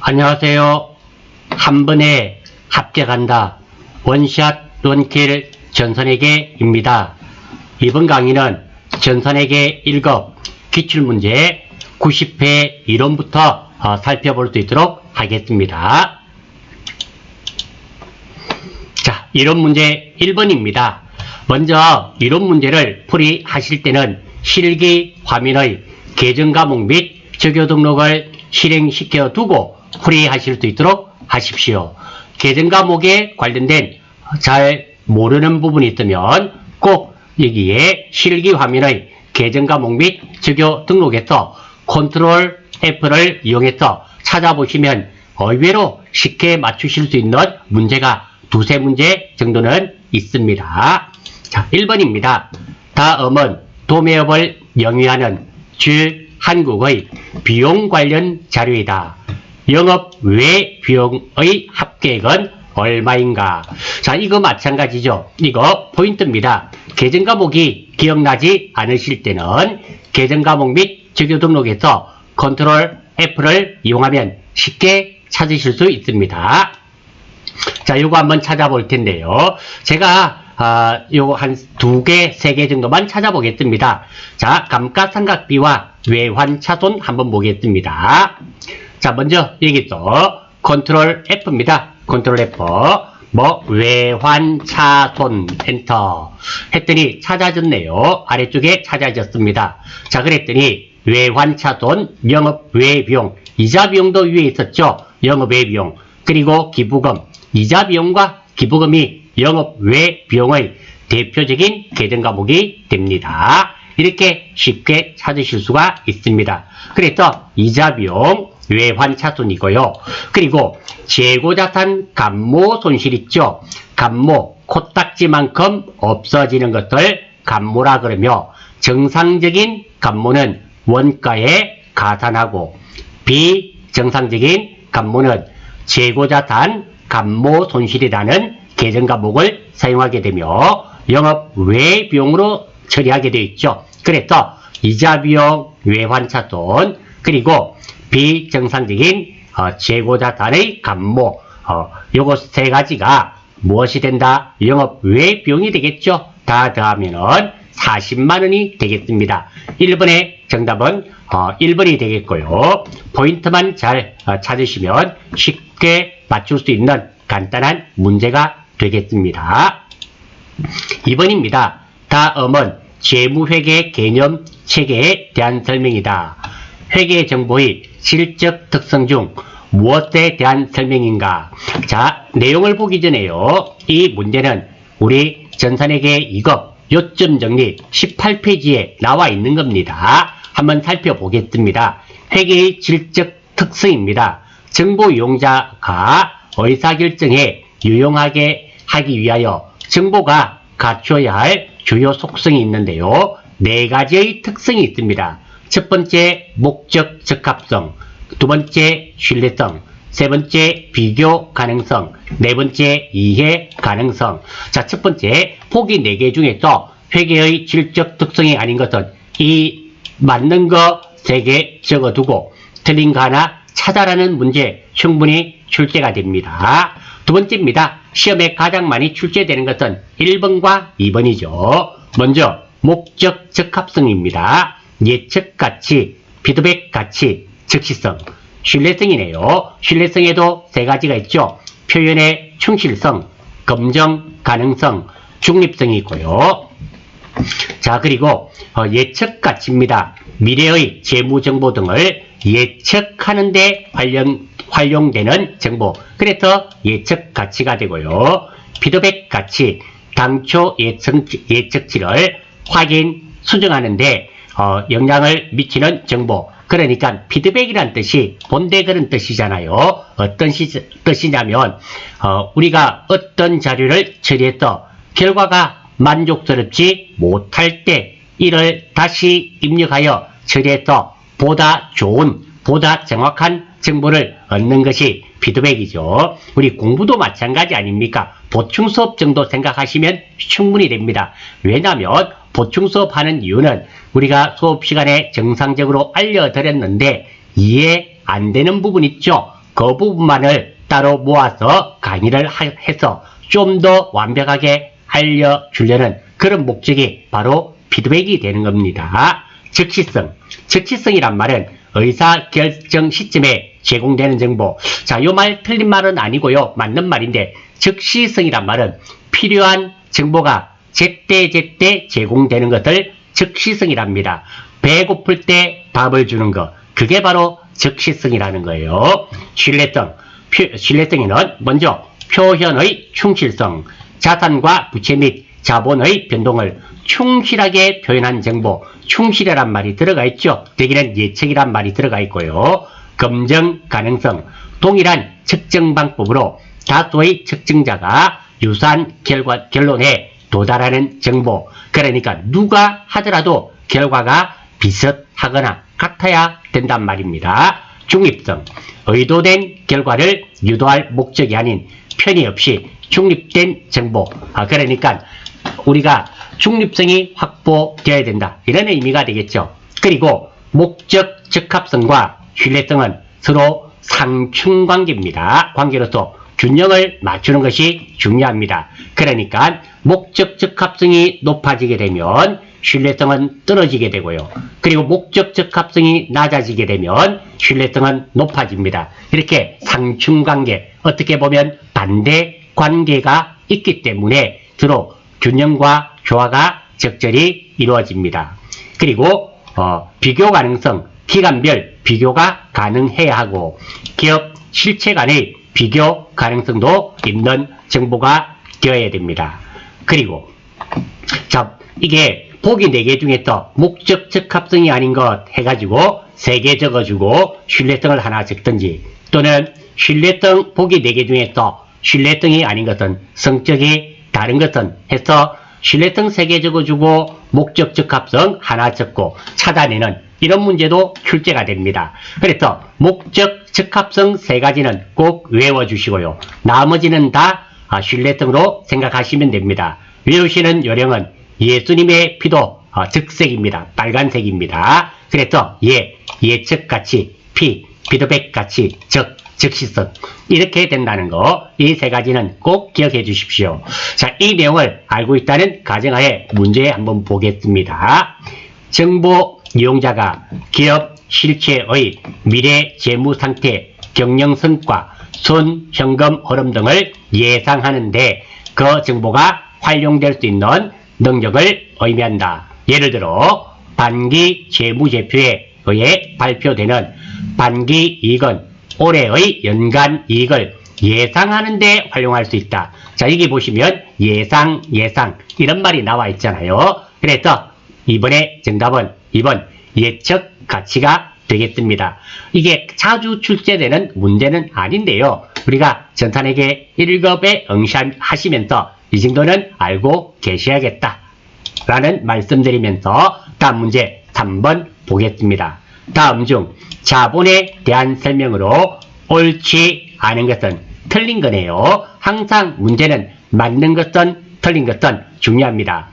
안녕하세요. 한 번에 합격한다. 원샷 원킬 전선회계입니다. 이번 강의는 전선회계 1급 기출문제 90회 이론부터 살펴볼 수 있도록 하겠습니다. 자, 이론 문제 1번입니다. 먼저 이론 문제를 풀이하실 때는 실기 화면의 계정 과목 및 적요 등록을 실행시켜 두고 풀이하실 수 있도록 하십시오. 계정 과목에 관련된 잘 모르는 부분이 있으면 꼭 여기에 실기 화면의 계정 과목 및 적요 등록에서 컨트롤 F를 이용해서 찾아보시면 의외로 쉽게 맞추실 수 있는 문제가 두세 문제 정도는 있습니다. 자, 1번입니다. 다음은 도매업을 영위하는 한국의 비용 관련 자료이다. 영업 외 비용의 합계액은 얼마인가? 자, 이거 마찬가지죠. 이거 포인트입니다. 계정 과목이 기억나지 않으실 때는 계정 과목 및 적요 등록에서 컨트롤 F를 이용하면 쉽게 찾으실 수 있습니다. 자, 요거 한번 찾아볼 텐데요. 제가 요거 한 2개, 3개 정도만 찾아보겠습니다. 자, 감가상각비와 외환차손 한번 보겠습니다. 자, 먼저 여기서 컨트롤 F입니다. 컨트롤 F. 외환차손 엔터 했더니 찾아졌네요. 아래쪽에 찾아졌습니다. 자, 그랬더니 외환차손, 영업 외비용, 이자 비용도 위에 있었죠. 영업 외비용. 그리고 기부금, 이자 비용과 기부금이 영업 외 비용의 대표적인 계정 과목이 됩니다. 이렇게 쉽게 찾으실 수가 있습니다. 그래서 이자 비용, 외환차손이고요. 그리고 재고자산 감모 손실 있죠. 감모, 코딱지만큼 없어지는 것을 감모라 그러며 정상적인 감모는 원가에 가산하고 비정상적인 감모는 재고자산 감모 손실이라는 계정 과목을 사용하게 되며 영업 외 비용으로 처리하게 되어 있죠. 그래서 이자 비용, 외환차손, 그리고 비정상적인 재고자산의 감모, 요거 세 가지가 무엇이 된다? 영업 외 비용이 되겠죠. 다 더하면은 40만 원이 되겠습니다. 1번의 정답은 1번이 되겠고요. 포인트만 잘 찾으시면 쉽게 맞출 수 있는 간단한 문제가 되겠습니다. 2번입니다. 다음은 재무회계 개념 체계에 대한 설명이다. 회계 정보의 실적 특성 중 무엇에 대한 설명인가? 자, 내용을 보기 전에요. 이 문제는 우리 전산회계 2급 요점 정리 18페이지에 나와 있는 겁니다. 한번 살펴보겠습니다. 회계의 실적 특성입니다. 정보 이용자가 의사결정에 유용하게 하기 위하여 정보가 갖춰야 할 주요 속성이 있는데요. 4가지의 특성이 있습니다. 첫 번째, 목적 적합성, 두 번째, 신뢰성, 세 번째, 비교 가능성, 네 번째, 이해 가능성. 자, 첫 번째, 보기 4개 중에서 회계의 실적 특성이 아닌 것은 이 맞는 거 3개 적어두고 틀린 거 하나 찾아라는 문제 충분히 출제가 됩니다. 두 번째입니다. 시험에 가장 많이 출제되는 것은 1번과 2번이죠. 먼저 목적 적합성입니다. 예측 가치, 피드백 가치, 즉시성, 신뢰성이네요. 신뢰성에도 3가지가 있죠. 표현의 충실성, 검정 가능성, 중립성이 있고요. 자, 그리고 예측 가치입니다. 미래의 재무 정보 등을 예측하는 데 활용되는 정보. 그래서 예측 가치가 되고요. 피드백 가치, 당초 예측치를 확인, 수정하는데 영향을 미치는 정보. 그러니까 피드백이란 뜻이 본대 그런 뜻이잖아요. 어떤 뜻이냐면 우리가 어떤 자료를 처리해서 결과가 만족스럽지 못할 때 이를 다시 입력하여 처리해서 보다 좋은, 보다 정확한 정보를 얻는 것이 피드백이죠. 우리 공부도 마찬가지 아닙니까? 보충 수업 정도 생각하시면 충분히 됩니다. 왜냐하면 보충 수업 하는 이유는 우리가 수업 시간에 정상적으로 알려드렸는데 이해 안 되는 부분 있죠? 그 부분만을 따로 모아서 강의를 해서 좀 더 완벽하게 알려주려는 그런 목적이 바로 피드백이 되는 겁니다. 즉시성. 즉시성이란 말은 의사결정 시점에 제공되는 정보. 자, 요 말 틀린 말은 아니고요. 맞는 말인데, 즉시성이란 말은 필요한 정보가 제때 제공되는 것을 즉시성이랍니다. 배고플 때 밥을 주는 것. 그게 바로 즉시성이라는 거예요. 신뢰성. 신뢰성에는 먼저 표현의 충실성, 자산과 부채 및 자본의 변동을 충실하게 표현한 정보, 충실이란 말이 들어가 있죠. 대개는 예측이란 말이 들어가 있고요. 검증 가능성, 동일한 측정 방법으로 다수의 측정자가 유사한 결론에 도달하는 정보. 그러니까 누가 하더라도 결과가 비슷하거나 같아야 된단 말입니다. 중립성, 의도된 결과를 유도할 목적이 아닌 편의 없이 중립된 정보. 그러니까 우리가 중립성이 확보되어야 된다. 이런 의미가 되겠죠. 그리고 목적 적합성과 신뢰성은 서로 상충관계입니다. 관계로서 균형을 맞추는 것이 중요합니다. 그러니까 목적 적합성이 높아지게 되면 신뢰성은 떨어지게 되고요. 그리고 목적 적합성이 낮아지게 되면 신뢰성은 높아집니다. 이렇게 상충관계, 어떻게 보면 반대 관계가 있기 때문에 서로 균형과 조화가 적절히 이루어집니다. 그리고 비교 가능성, 기관별 비교가 가능해야 하고 기업 실체 간의 비교 가능성도 있는 정보가 되어야 됩니다. 그리고 자, 이게 보기 4개 중에서 목적 적합성이 아닌 것 해가지고 3개 적어주고 신뢰성을 하나 적든지, 또는 신뢰성 보기 4개 중에서 신뢰성이 아닌 것은 성격이 다른 것은 해서 신뢰성 3개 적어주고 목적 적합성 하나 적고 찾아내는 이런 문제도 출제가 됩니다. 그래서 목적 적합성 3가지는 꼭 외워주시고요. 나머지는 다 신뢰성으로 생각하시면 됩니다. 외우시는 요령은 예수님의 피도 적색입니다. 빨간색입니다. 그래서 예측가치, 피드백가치, 즉시성, 이렇게 된다는 거, 이 3가지는 꼭 기억해 주십시오. 자, 이 내용을 알고 있다는 가정하에 문제 한번 보겠습니다. 정보 이용자가 기업 실체의 미래 재무 상태, 경영 성과, 순 현금 흐름 등을 예상하는데 그 정보가 활용될 수 있는 능력을 의미한다. 예를 들어 반기 재무제표에 의해 발표되는 반기 이익은 올해의 연간 이익을 예상하는 데 활용할 수 있다. 자, 여기 보시면 예상 이런 말이 나와 있잖아요. 그래서 이번에 정답은 2번 예측 가치가 되겠습니다. 이게 자주 출제되는 문제는 아닌데요. 우리가 전산회계 1급에 응시하시면서 이 정도는 알고 계셔야겠다 라는 말씀드리면서 다음 문제 3번 보겠습니다. 다음 중 자본에 대한 설명으로 옳지 않은 것은 틀린 거네요. 항상 문제는 맞는 것은 틀린 것은 중요합니다.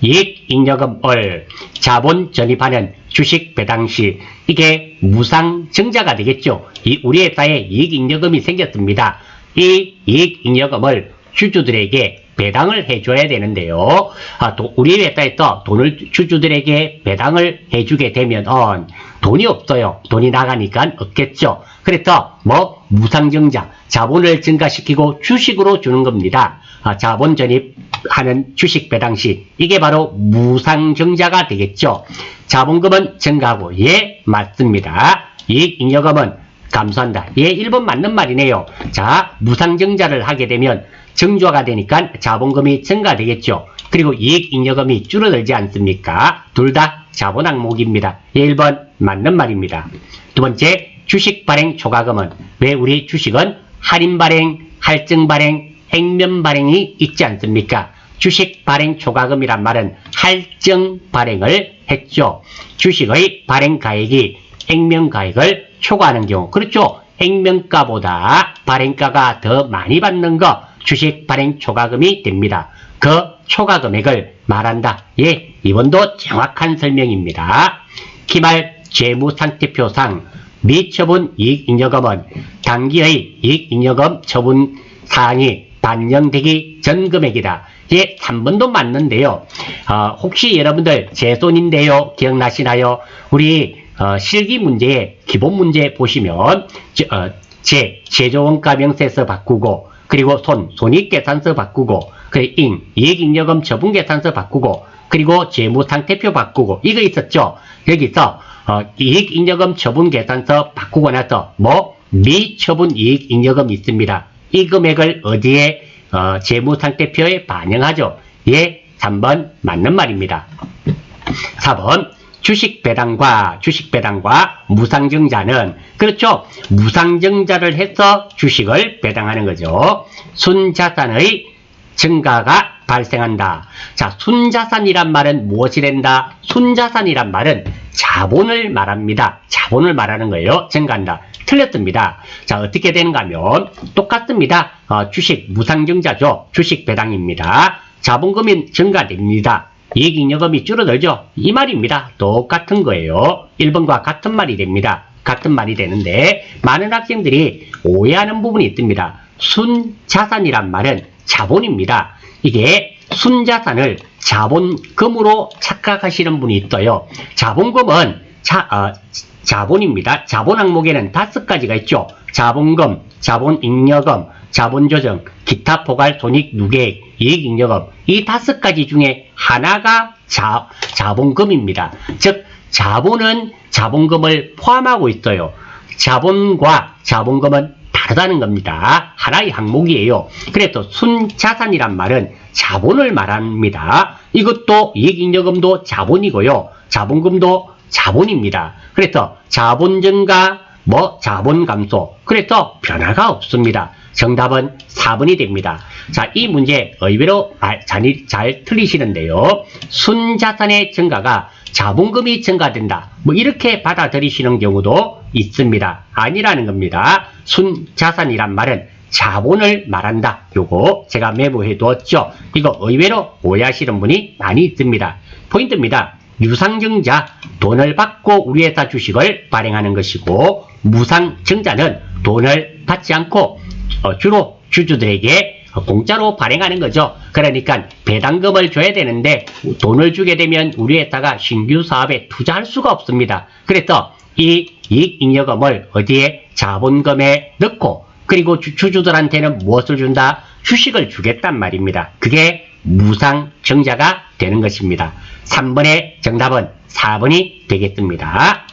이익잉여금을 자본 전입하는 주식 배당 시 이게 무상증자가 되겠죠. 우리 회사에 이익잉여금이 생겼습니다. 이 이익잉여금을 주주들에게 배당을 해줘야 되는데요. 우리 회사에서 돈을 주주들에게 배당을 해주게 되면 돈이 없어요. 돈이 나가니까 없겠죠. 그래서 무상증자, 자본을 증가시키고 주식으로 주는 겁니다. 자본 전입하는 주식 배당 시 이게 바로 무상증자가 되겠죠. 자본금은 증가하고 맞습니다. 이익잉여금은 감소한다. 1번 맞는 말이네요. 자, 무상증자를 하게 되면 정조화가 되니까 자본금이 증가되겠죠. 그리고 이익잉여금이 줄어들지 않습니까? 둘 다 자본 항목입니다. 1번 맞는 말입니다. 두 번째, 주식 발행 초과금은 왜 우리 주식은 할인 발행, 할증 발행, 액면 발행이 있지 않습니까? 주식 발행 초과금이란 말은 할증 발행을 했죠. 주식의 발행 가액이 액면 가액을 초과하는 경우, 그렇죠. 액면가보다 발행가가 더 많이 받는 거 주식 발행 초과금이 됩니다. 그 초과 금액을 말한다. 이번도 정확한 설명입니다. 기말 재무상태표상 미처분 이익잉여금은 당기의 이익잉여금 처분 사항이 반영되기 전 금액이다. 이게 3번도 맞는데요. 혹시 여러분들 제 손인데요. 기억나시나요? 우리 실기 문제에 기본 문제 보시면 제조원가 명세서 바꾸고 그리고 손익계산서 바꾸고 이익잉여금 처분계산서 바꾸고 그리고 재무상태표 바꾸고 이거 있었죠. 여기서 이익잉여금 처분계산서 바꾸고 나서 미처분 이익잉여금이 있습니다. 이 금액을 어디에 재무상태표에 반영하죠. 예, 3번 맞는 말입니다. 4번 주식배당과 무상증자는 그렇죠. 무상증자를 해서 주식을 배당하는 거죠. 순자산의 증가가 발생한다. 자, 순자산이란 말은 무엇이 된다? 순자산이란 말은 자본을 말합니다. 자본을 말하는 거예요. 증가한다. 틀렸습니다. 자, 어떻게 되는가 하면 똑같습니다. 주식 무상증자죠. 주식 배당입니다. 자본금이 증가됩니다. 이익잉여금이 줄어들죠. 이 말입니다. 똑같은 거예요. 1번과 같은 말이 됩니다. 같은 말이 되는데 많은 학생들이 오해하는 부분이 있습니다. 순자산이란 말은 자본입니다. 이게 순자산을 자본금으로 착각하시는 분이 있어요. 자본금은 자본입니다. 자본 항목에는 5가지가 있죠. 자본금, 자본잉여금, 자본조정, 기타 포괄 손익 누계액, 이익잉여금 이 5가지 중에 하나가 자본금입니다. 즉 자본은 자본금을 포함하고 있어요. 자본과 자본금은 다르다는 겁니다. 하나의 항목이에요. 그래서 순자산이란 말은 자본을 말합니다. 이것도 이익잉여금도 자본이고요. 자본금도 자본입니다. 그래서 자본 증가, 자본 감소. 그래서 변화가 없습니다. 정답은 4번이 됩니다. 자, 이 문제 의외로 잘 틀리시는데요. 순자산의 증가가 자본금이 증가된다. 이렇게 받아들이시는 경우도 있습니다. 아니라는 겁니다. 순자산이란 말은 자본을 말한다. 요거 제가 메모해 두었죠. 이거 의외로 오해하시는 분이 많이 있습니다. 포인트입니다. 유상증자, 돈을 받고 우리 회사 주식을 발행하는 것이고, 무상증자는 돈을 받지 않고 주로 주주들에게 공짜로 발행하는 거죠. 그러니까 배당금을 줘야 되는데 돈을 주게 되면 우리 회사가 신규 사업에 투자할 수가 없습니다. 그래서 이 이익잉여금을 어디에 자본금에 넣고 그리고 주주들한테는 무엇을 준다? 주식을 주겠단 말입니다. 그게 무상증자가 되는 것입니다. 3번의 정답은 4번이 되겠습니다.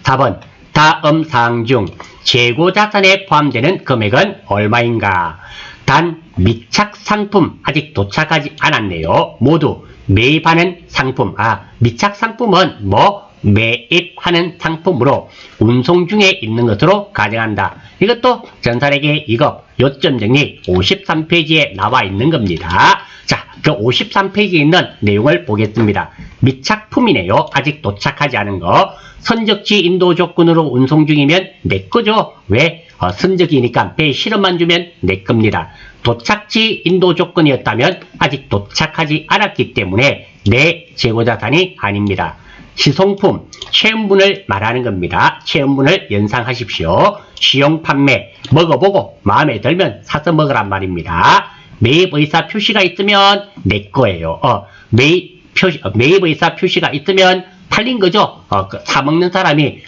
4번 다음 사항 중 재고자산에 포함되는 금액은 얼마인가? 단 미착상품 아직 도착하지 않았네요. 모두 매입하는 상품. 미착상품은 매입하는 상품으로 운송 중에 있는 것으로 가정한다. 이것도 전산회계 2급 요점 정리 53페이지에 나와 있는 겁니다. 자, 그 53페이지에 있는 내용을 보겠습니다. 미착품이네요. 아직 도착하지 않은 거. 선적지 인도 조건으로 운송 중이면 내 거죠. 왜? 선적이니까 배 실험만 주면 내 겁니다. 도착지 인도 조건이었다면 아직 도착하지 않았기 때문에 내 재고자산이 아닙니다. 시송품, 체험분을 말하는 겁니다. 체험분을 연상하십시오. 시용 판매, 먹어보고 마음에 들면 사서 먹으란 말입니다. 매입 의사 표시가 있으면 내 거예요. 매입 의사 표시가 있으면 팔린 거죠. 사 먹는 사람이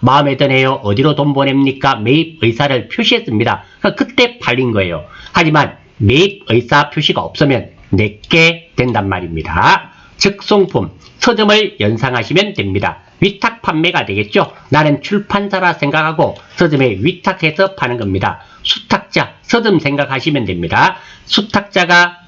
마음에 드네요. 어디로 돈 보냅니까? 매입 의사를 표시했습니다. 그때 팔린 거예요. 하지만 매입 의사 표시가 없으면 내게 된단 말입니다. 즉송품, 서점을 연상하시면 됩니다. 위탁 판매가 되겠죠. 나는 출판사라 생각하고 서점에 위탁해서 파는 겁니다. 수탁자, 서점 생각하시면 됩니다. 수탁자가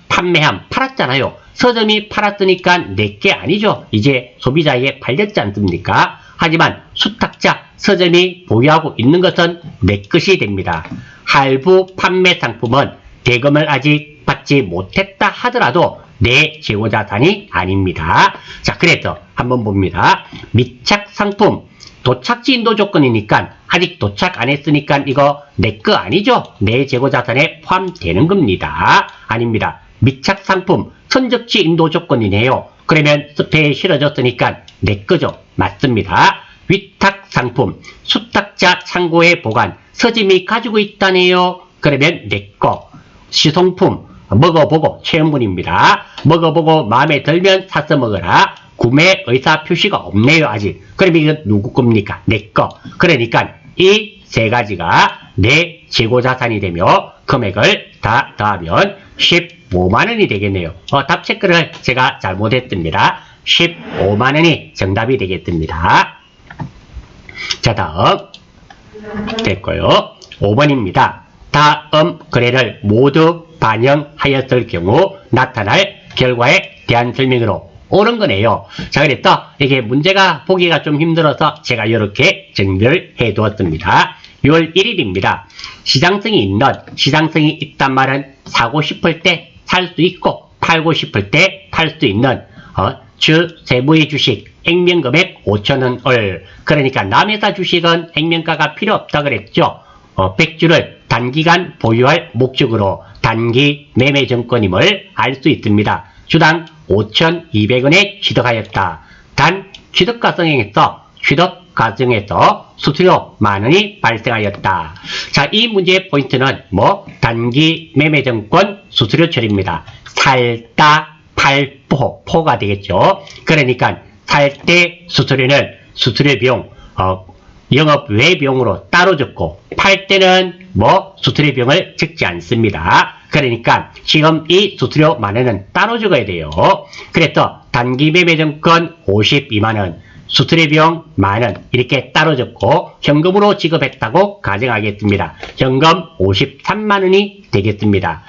팔았잖아요. 서점이 팔았으니까 내게 아니죠. 이제 소비자에게 팔렸지 않습니까? 하지만 수탁자, 서점이 보유하고 있는 것은 내 것이 됩니다. 할부 판매 상품은 대금을 아직 받지 못했다 하더라도 내 재고자산이 아닙니다. 자, 그래서 한번 봅니다. 미착 상품, 도착지 인도 조건이니까 아직 도착 안 했으니까 이거 내 거 아니죠? 내 재고자산에 포함되는 겁니다. 아닙니다. 미착 상품, 선적지 인도 조건이네요. 그러면 배에 실어졌으니까 내 거죠. 맞습니다. 위탁 상품, 수탁자 창고에 보관, 서점이 가지고 있다네요. 그러면 내꺼. 시송품, 먹어보고 체험문입니다. 먹어보고 마음에 들면 사서 먹어라. 구매 의사 표시가 없네요, 아직. 그러면 이건 누구 겁니까? 내꺼. 그러니까 이 세 가지가 내 재고자산이 되며 금액을 다 더하면 15만원이 되겠네요. 답 체크를 제가 잘못했답니다. 15만원이 정답이 되겠답니다. 자, 다음 됐고요. 5번입니다. 다음 거래를 모두 반영하였을 경우 나타날 결과에 대한 설명으로 옳은 거네요. 자, 그랬다. 이게 문제가 보기가 좀 힘들어서 제가 이렇게 정리를 해 두었습니다. 6월 1일입니다. 시장성이 있단 말은 사고 싶을 때 살 수 있고 팔고 싶을 때 팔 수 있는 주 세무의 주식 액면금액 5,000원을, 그러니까 남회사 주식은 액면가가 필요 없다 그랬죠. 100주를 단기간 보유할 목적으로 단기 매매증권임을 알 수 있습니다. 주당 5,200원에 취득하였다. 단 취득 과정에서 수수료 만원이 발생하였다. 자, 이 문제의 포인트는 단기 매매증권 수수료 처리입니다. 살다 팔포가 되겠죠. 그러니까 살 때 수수료는 수수료 비용, 영업 외 비용으로 따로 적고, 팔 때는 수수료 비용을 적지 않습니다. 그러니까 지금 이 수수료 만원은 따로 적어야 돼요. 그래서 단기 매매증권 52만원, 수수료 비용 만원 이렇게 따로 적고 현금으로 지급했다고 가정하겠습니다. 현금 53만원이 되겠습니다.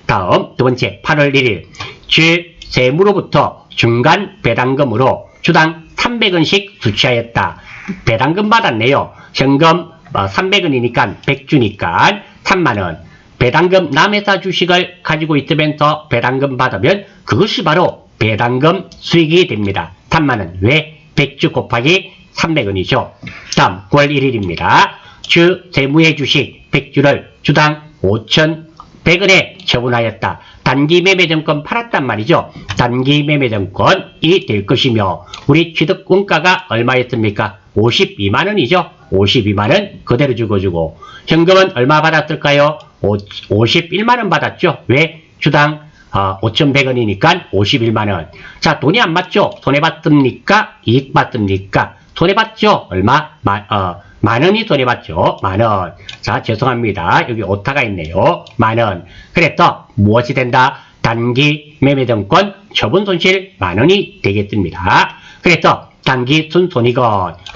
다음 두 번째 8월 1일 주 세무로부터 중간 배당금으로 주당 300원씩 수취하였다. 배당금 받았네요. 현금 300원이니까 100주니까 3만원. 배당금 남회사 주식을 가지고 있으면서 배당금 받으면 그것이 바로 배당금 수익이 됩니다. 3만원. 왜? 100주 곱하기 300원이죠. 다음 9월 1일입니다. 주 세무의 주식 100주를 주당 5,100원에 처분하였다. 단기 매매증권 팔았단 말이죠. 단기 매매증권이 될 것이며 우리 취득 원가가 얼마였습니까? 52만원이죠. 52만원 그대로 주고 현금은 얼마 받았을까요? 51만원 받았죠. 왜? 주당 5,100원이니까 51만원. 자, 돈이 안 맞죠? 손해봤습니까? 이익 봤습니까? 손해봤죠? 얼마? 만원이 손해봤죠? 만원. 자, 죄송합니다. 여기 오타가 있네요. 만원. 그래서 무엇이 된다? 단기 매매증권 처분 손실 만원이 되겠습니다. 그래서 단기 순손익은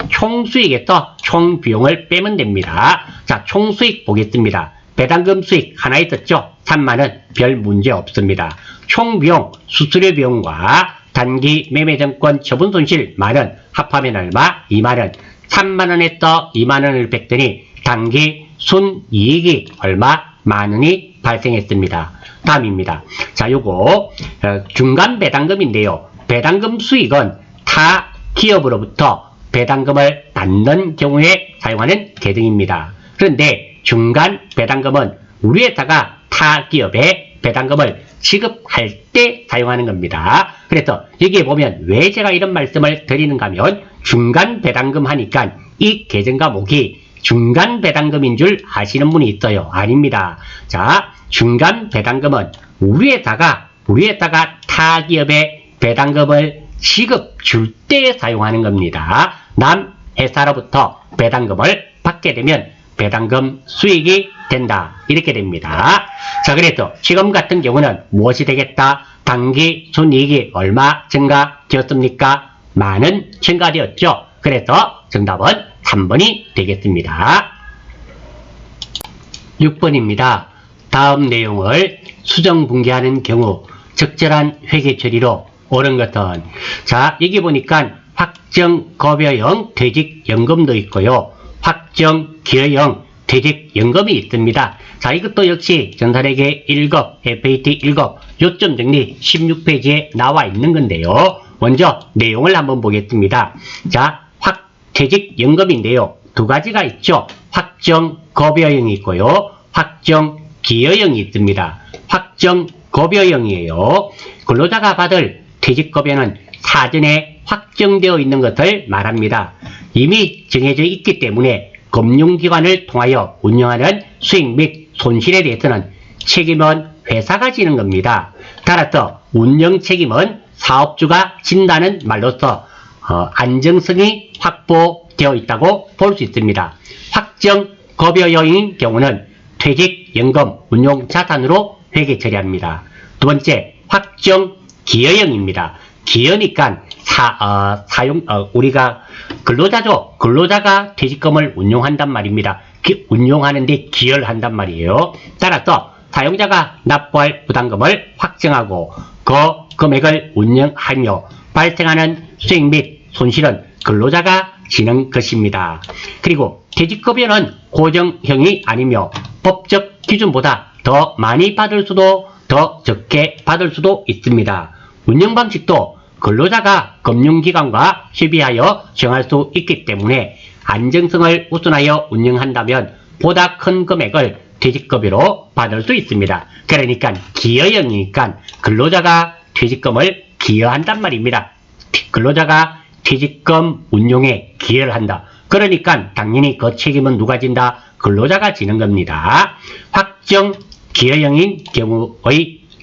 총수익에서 총비용을 빼면 됩니다. 자, 총수익 보겠습니다. 배당금 수익 하나 있었죠? 3만원 별 문제 없습니다. 총비용 수수료 비용과 단기 매매증권 처분 손실 만원 합하면 얼마? 2만원. 3만원에서 2만원을 뺐더니 단기 순이익이 얼마? 만원이 발생했습니다. 다음입니다. 자, 요거 중간 배당금인데요. 배당금 수익은 타 기업으로부터 배당금을 받는 경우에 사용하는 계정입니다. 그런데 중간 배당금은 우리 회사가 타 기업에 배당금을 지급할 때 사용하는 겁니다. 그래서 여기에 보면 왜 제가 이런 말씀을 드리는가 하면 중간 배당금 하니까 이 계정 과목이 중간 배당금인 줄 아시는 분이 있어요. 아닙니다. 자, 중간 배당금은 우리 회사가 타 기업에 배당금을 지급 줄 때 사용하는 겁니다. 남 회사로부터 배당금을 받게 되면 배당금 수익이 된다. 이렇게 됩니다. 자, 그래서 지금 같은 경우는 무엇이 되겠다? 단기 순이익이 얼마 증가되었습니까? 만원 증가되었죠. 그래서 정답은 3번이 되겠습니다. 6번입니다. 다음 내용을 수정분개하는 경우 적절한 회계 처리로 옳은 것은, 자, 여기 보니까 확정급여형 퇴직연금도 있고요. 확정기여형 퇴직연금이 있습니다. 자, 이것도 역시 전산회계 1급, FAT 1급 요점 정리 16페이지에 나와 있는 건데요. 먼저 내용을 한번 보겠습니다. 자, 퇴직연금인데요. 두 가지가 있죠. 확정급여형이 있고요. 확정기여형이 있습니다. 확정급여형이에요. 근로자가 받을 퇴직급여는 사전에 확정되어 있는 것을 말합니다. 이미 정해져 있기 때문에 금융기관을 통하여 운영하는 수익 및 손실에 대해서는 책임은 회사가 지는 겁니다. 따라서 운영 책임은 사업주가 진다는 말로써 안정성이 확보되어 있다고 볼 수 있습니다. 확정 급여형인 경우는 퇴직연금 운용자산으로 회계 처리합니다. 두 번째, 확정 기여형입니다. 기여니까 우리가 근로자죠. 근로자가 퇴직금을 운용한단 말입니다. 운용하는데 기여를 한단 말이에요. 따라서 사용자가 납부할 부담금을 확정하고 그 금액을 운영하며 발생하는 수익 및 손실은 근로자가 지는 것입니다. 그리고 퇴직급여는 고정형이 아니며 법적 기준보다 더 많이 받을 수도 더 적게 받을 수도 있습니다. 운영 방식도 근로자가 금융기관과 협의하여 정할 수 있기 때문에 안정성을 우선하여 운영한다면 보다 큰 금액을 퇴직급여로 받을 수 있습니다. 그러니까 기여형이니까 근로자가 퇴직금을 기여한단 말입니다. 근로자가 퇴직금 운용에 기여를 한다. 그러니까 당연히 그 책임은 누가 진다? 근로자가 지는 겁니다. 확정 기여형인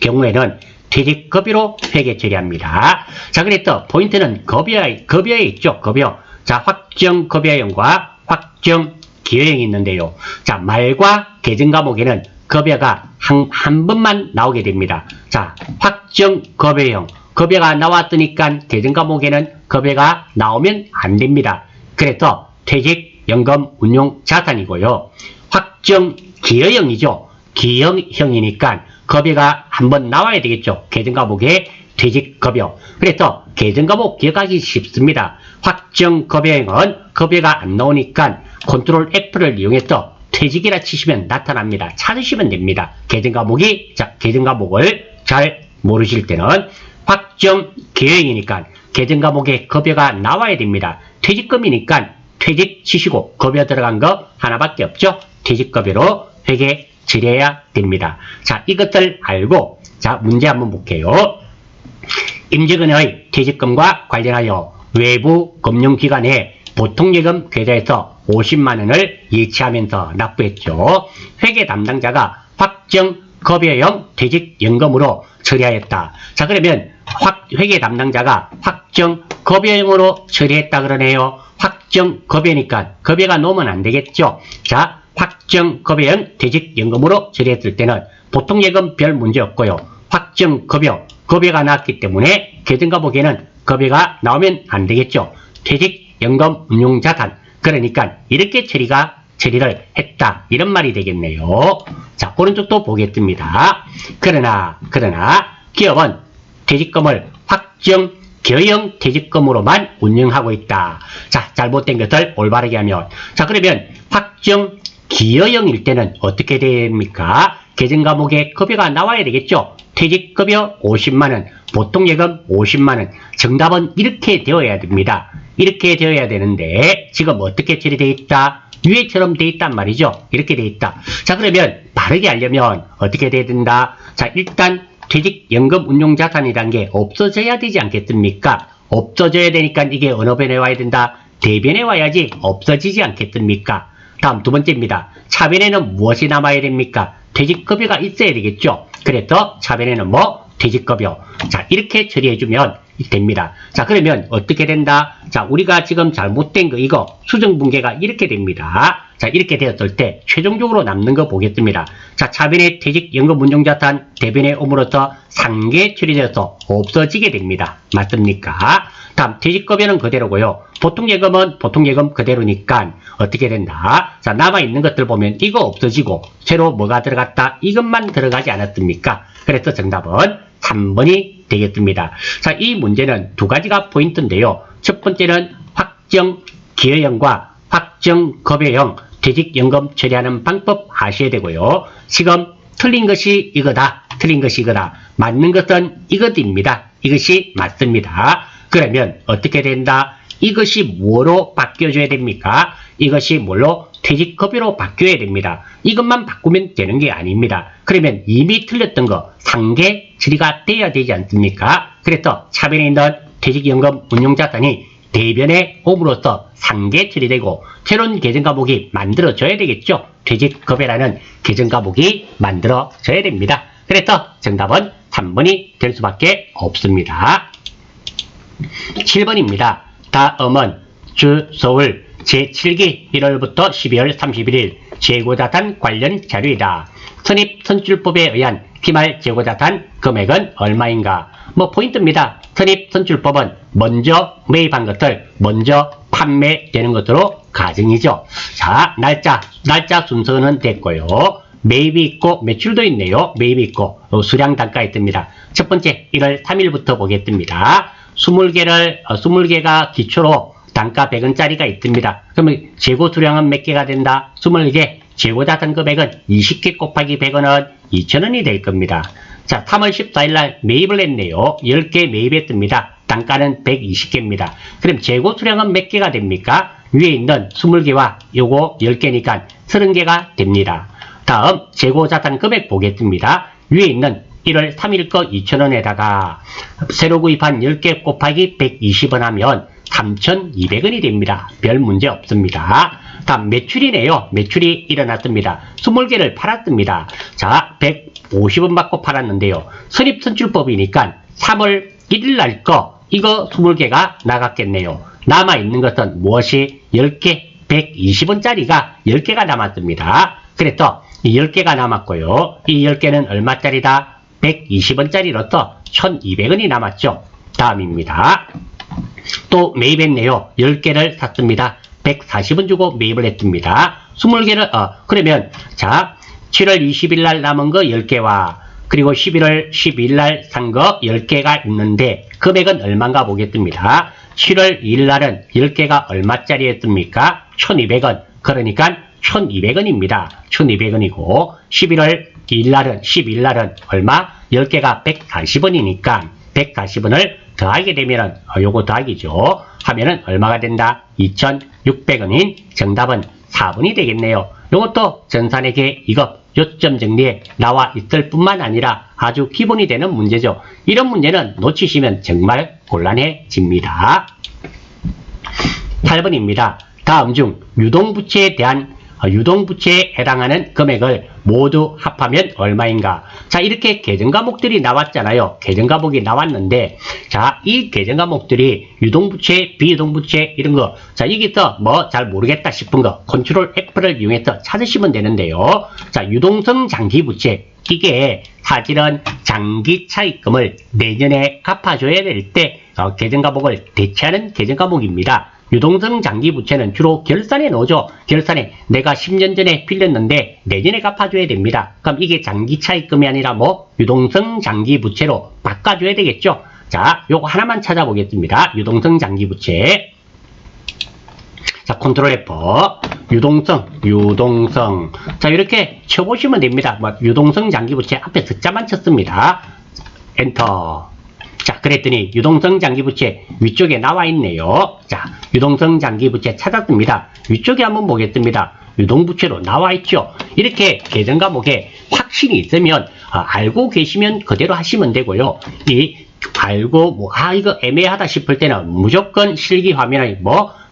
경우에는 퇴직급여로 회계 처리합니다. 자, 그래서 포인트는 급여에 있죠. 급여. 자, 확정 급여형과 확정 기여형이 있는데요. 자, 말과 계정 과목에는 급여가 한 번만 나오게 됩니다. 자, 확정 급여형. 급여가 나왔으니까 계정 과목에는 급여가 나오면 안 됩니다. 그래서 퇴직연금 운용 자산이고요. 확정 기여형이죠. 기여형이니까 급여가 한번 나와야 되겠죠. 계정 과목에 퇴직급여. 그래서 계정 과목 기억하기 쉽습니다. 확정 급여형은 급여가 안 나오니까 컨트롤 F를 이용해서 퇴직이라 치시면 나타납니다. 찾으시면 됩니다. 계정 과목을 잘 모르실 때는 확정 기여형이니까 계정 과목에 급여가 나와야 됩니다. 퇴직금이니까 퇴직 치시고 급여 들어간 거 하나밖에 없죠. 퇴직급여로 회계 처리해야 됩니다. 자, 이것들 알고 자, 문제 한번 볼게요. 임직원의 퇴직금과 관련하여 외부 금융기관에 보통예금 계좌에서 50만원을 예치하면서 납부했죠. 회계 담당자가 확정 급여형 퇴직연금으로 처리하였다. 자, 그러면 회계 담당자가 확정 급여형으로 처리했다 그러네요. 확정 급여니까 급여가 놓으면 안 되겠죠. 자, 확정 급여형 퇴직연금으로 처리했을 때는 보통예금 별 문제 없고요. 확정 급여가 나왔기 때문에 계정 과목에는 급여가 나오면 안 되겠죠. 퇴직연금 운용자산. 그러니까 이렇게 처리를 했다. 이런 말이 되겠네요. 자, 오른쪽도 보겠습니다. 그러나 기업은 퇴직금을 확정 기여형 퇴직금으로만 운영하고 있다. 자, 잘못된 것을 올바르게 하면. 자, 그러면 확정 기여형일 때는 어떻게 됩니까? 계정 과목에 급여가 나와야 되겠죠. 퇴직급여 50만원, 보통예금 50만원. 정답은 이렇게 되어야 됩니다. 이렇게 되어야 되는데 지금 어떻게 처리되어 있다? 위에처럼 되어 있단 말이죠. 이렇게 되어 있다. 자, 그러면 바르게 하려면 어떻게 돼야 된다? 자, 일단 퇴직연금 운용자산이란 게 없어져야 되지 않겠습니까? 없어져야 되니까 이게 어느 변에 와야 된다? 대변에 와야지 없어지지 않겠습니까? 다음 두 번째입니다. 차변에는 무엇이 남아야 됩니까? 퇴직급여가 있어야 되겠죠. 그래서 차변에는 뭐? 퇴직급여. 자, 이렇게 처리해주면 됩니다. 자, 그러면 어떻게 된다? 자, 우리가 지금 잘못된 거 이거 수정분계가 이렇게 됩니다. 자, 이렇게 되었을 때 최종적으로 남는 거 보겠습니다. 자, 차변의 퇴직연금 운용자산 대변에 옴으로써 상계 처리되어서 없어지게 됩니다. 맞습니까? 다음 퇴직급여는 그대로고요. 보통예금은 보통예금 그대로니까 어떻게 된다? 자, 남아있는 것들 보면 이거 없어지고 새로 뭐가 들어갔다? 이것만 들어가지 않았습니까? 그래서 정답은 3번이 되겠습니다. 자, 이 문제는 두 가지가 포인트인데요. 첫 번째는 확정 기여형과 확정 급여형 퇴직연금 처리하는 방법 아셔야 되고요. 지금 틀린 것이 이거다. 틀린 것이 이거다. 맞는 것은 이것입니다. 이것이 맞습니다. 그러면 어떻게 된다? 이것이 뭐로 바뀌어줘야 됩니까? 이것이 뭘로? 퇴직급여로 바뀌어야 됩니다. 이것만 바꾸면 되는 게 아닙니다. 그러면 이미 틀렸던 거 상계 처리가 돼야 되지 않습니까? 그래서 차변에 있는 퇴직연금 운용자산이 대변에 옴으로써 상계 처리되고 새로운 계정과목이 만들어져야 되겠죠. 퇴직급여라는 계정과목이 만들어져야 됩니다. 그래서 정답은 3번이 될 수밖에 없습니다. 7번입니다. 다음은 주 서울 제7기 1월부터 12월 31일 재고자산 관련 자료이다. 선입선출법에 의한 기말 재고자산 금액은 얼마인가? 포인트입니다. 선입선출법은 먼저 매입한 것을 먼저 판매되는 것으로 가정이죠. 자, 날짜 순서는 됐고요. 매입이 있고 매출도 있네요. 매입이 있고 수량 단가에 뜹니다. 첫 번째 1월 3일부터 보겠습니다. 20개가 기초로 단가 100원짜리가 있습니다. 그러면 재고 수량은 몇 개가 된다? 20개. 재고자산 금액은 20개 곱하기 100원은 2,000원이 될 겁니다. 자, 3월 14일 날 매입을 했네요. 10개 매입했습니다. 단가는 120개입니다. 그럼 재고 수량은 몇 개가 됩니까? 위에 있는 20개와 요거 10개니까 30개가 됩니다. 다음 재고자산 금액 보겠습니다. 위에 있는 1월 3일 거 2,000원에다가 새로 구입한 10개 곱하기 120원 하면 3,200원이 됩니다. 별 문제 없습니다. 다음 매출이네요. 매출이 일어났습니다. 20개를 팔았습니다. 자, 150원 받고 팔았는데요. 선입선출법이니까 3월 1일 날 거 이거 20개가 나갔겠네요. 남아있는 것은 무엇이 10개 120원짜리가 10개가 남았습니다. 그래서 이 10개가 남았고요. 이 10개는 얼마짜리다? 120원짜리로서 1,200원이 남았죠. 다음입니다. 또 매입했네요. 10개를 샀습니다. 140원 주고 매입을 했습니다. 20개를 그러면 자 7월 20일 날 남은 거 10개와 그리고 11월 12일 날 산 거 10개가 있는데 금액은 얼마인가 보겠습니다. 7월 2일 날은 10개가 얼마짜리였습니까? 1,200원. 그러니까 1,200원입니다. 1,200원이고 11월 12일 날은 얼마? 10개가 140원이니까 140원을 더하게 되면은 요거 더하기죠. 하면은 얼마가 된다? 2,600원인 정답은 4번이 되겠네요. 요것도 전산회계 2급 요점 정리에 나와 있을 뿐만 아니라 아주 기본이 되는 문제죠. 이런 문제는 놓치시면 정말 곤란해집니다. 8번입니다. 다음 중 유동부채에 해당하는 금액을 모두 합하면 얼마인가? 자, 이렇게 계정과목들이 나왔잖아요. 계정과목이 나왔는데, 자, 이 계정과목들이 유동부채, 비유동부채, 이런 거. 자, 여기서 잘 모르겠다 싶은 거, 컨트롤 F를 이용해서 찾으시면 되는데요. 자, 유동성 장기부채. 이게 사실은 장기 차입금을 내년에 갚아줘야 될 때, 계정과목을 대체하는 계정과목입니다. 유동성 장기부채는 주로 결산에 넣어줘. 결산에 내가 10년 전에 빌렸는데 내년에 갚아줘야 됩니다. 그럼 이게 장기 차입금이 아니라 유동성 장기부채로 바꿔줘야 되겠죠. 자, 요거 하나만 찾아보겠습니다. 유동성 장기부채. 자, 컨트롤 F. 유동성. 자, 이렇게 쳐보시면 됩니다. 유동성 장기부채 앞에 숫자만 쳤습니다. 엔터. 자, 그랬더니 유동성 장기부채 위쪽에 나와 있네요. 자, 유동성 장기부채 찾았습니다. 위쪽에 한번 보겠습니다. 유동부채로 나와 있죠. 이렇게 계정과목에 확신이 있으면 알고 계시면 그대로 하시면 되고요. 알고 이거 애매하다 싶을 때는 무조건 실기 화면에